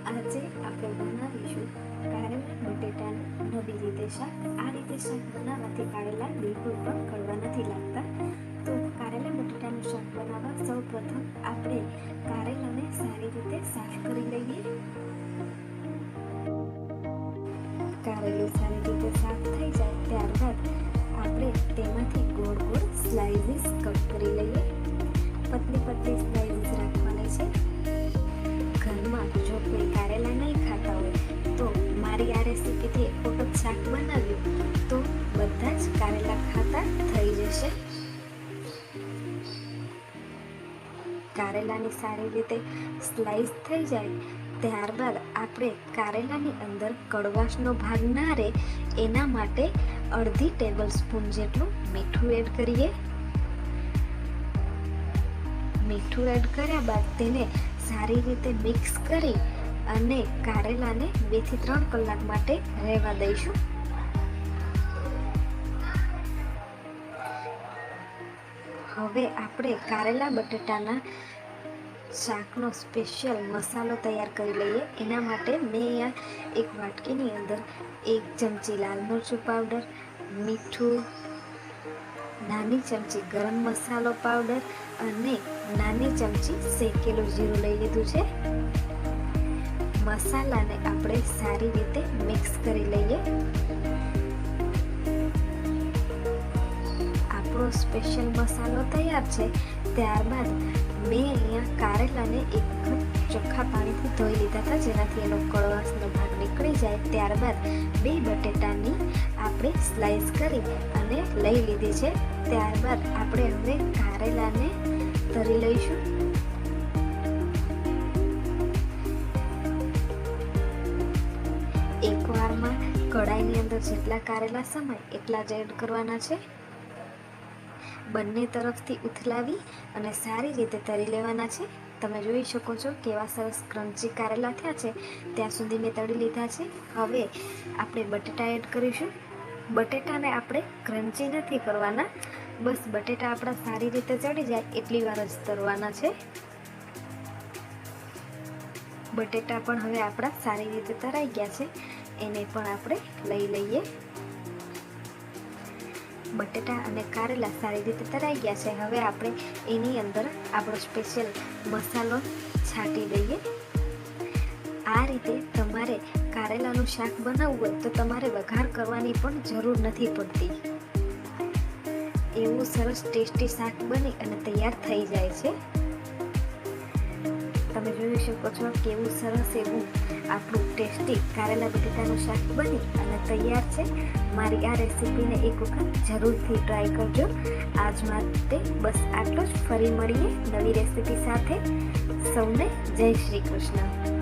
આજે આપણે બનાવીશું કારેલા બટેટાનું નવી રીતે શાક. આ રીતે શાક બનાવવાથી કારેલા બિલકુલ પણ કડવા નથી લાગતા. તો કારેલા બટેટાનું શાક બનાવવા સૌ પ્રથમ આપણે કારેલાને સારી રીતે સાફ કરી લઈએ. કારેલું સારી રીતે સાફ થઈ જાય ત્યારબાદ આપણે તેમાંથી ગોળ ગોળ સ્લાઇસીસ કટ કરી લઈએ. પતલી પતલી સ્લાઇસીસ રાખવાની છે. ઘરમાં જો કોઈ કારેલા નહીં ખાતા હોય તો મારી આ રેસીપીથી એક વખત શાક બનાવ્યું તો બધા જ કારેલા ખાતા થઈ જશે. કારેલાની સારી રીતે સ્લાઇસ થઈ જાય ત્યારબાદ આપણે કારેલાની અંદર કડવાશનો ભાગ ના રહે એના માટે અડધી ટેબલ સ્પૂન જેટલું મીઠું એડ કરીએ. મીઠું એડ કર્યા બાદ તેને સારી રીતે મિક્સ કરી અને કારેલાને 2 થી 3 કલાક માટે રહેવા દઈશું. હવે આપણે કારેલા બટેટાના શાકનો સ્પેશિયલ મસાલો તૈયાર કરી લઈએ. એના માટે મેં અહીંયા એક વાટકીની અંદર 1 ચમચી લાલ મરચું પાવડર, મીઠું, નાની ચમચી ગરમ મસાલો પાવડર અને નાની ચમચી શેકેલું જીરું લઈ લીધું છે. મસાલાને આપણે સારી રીતે મિક્સ કરી લઈએ. આપણો સ્પેશિયલ મસાલો તૈયાર છે. ત્યારબાદ મેં અહીંયા કારેલાને એકદમ ચોખ્ખા પાણીથી ધોઈ લીધા હતા જેનાથી એનો કડવાશનો ભાગ નીકળી જાય. ત્યારબાદ 2 બટેટાની આપણે સ્લાઇસ કરી અને લઈ લીધી છે. ત્યારબાદ આપણે હવે કારેલાને તરી લઈશું. એકવારમાં કઢાઈની અંદર જેટલા કારેલા સમાય એટલા જ એડ કરવાના છે. બંને તરફથી ઉથલાવી અને સારી રીતે તરી લેવાના છે. તમે જોઈ શકો છો કેવા સરસ ક્રન્ચી કારેલા થયા છે. ત્યાં સુધી મેં તળી લીધા છે. હવે આપણે બટેટા એડ કરીશું. બટેટાને આપણે ક્રન્ચી નથી કરવાના, બસ બટેટા આપણા સારી રીતે ચડી જાય એટલી વાર જ તરવાના છે. બટેટા પણ હવે આપણા સારી રીતે તરાઈ ગયા છે. એને પણ આપણે લઈ લઈએ. બટેટા અને કારેલા સારી રીતે તરાઈ ગયા છે. હવે આપણે એની અંદર આપણો સ્પેશિયલ મસાલો છાંટી દઈએ. આ રીતે તમારે કારેલાનું શાક બનાવવું હોય તો તમારે વઘાર કરવાની પણ જરૂર નથી પડતી. એવું સરસ ટેસ્ટી શાક બની અને તૈયાર થઈ જાય છે. તમે જોઈ શકો છો કેવું સરસ એવું આપણું ટેસ્ટી કારેલા બટેટાનું શાક બની અને તૈયાર છે. મારી આ રેસીપીને એક વખત જરૂરથી ટ્રાય કરજો. આજ માટે બસ આટલો જ. ફરી મળીએ નવી રેસીપી સાથે. સૌને જય શ્રી કૃષ્ણ.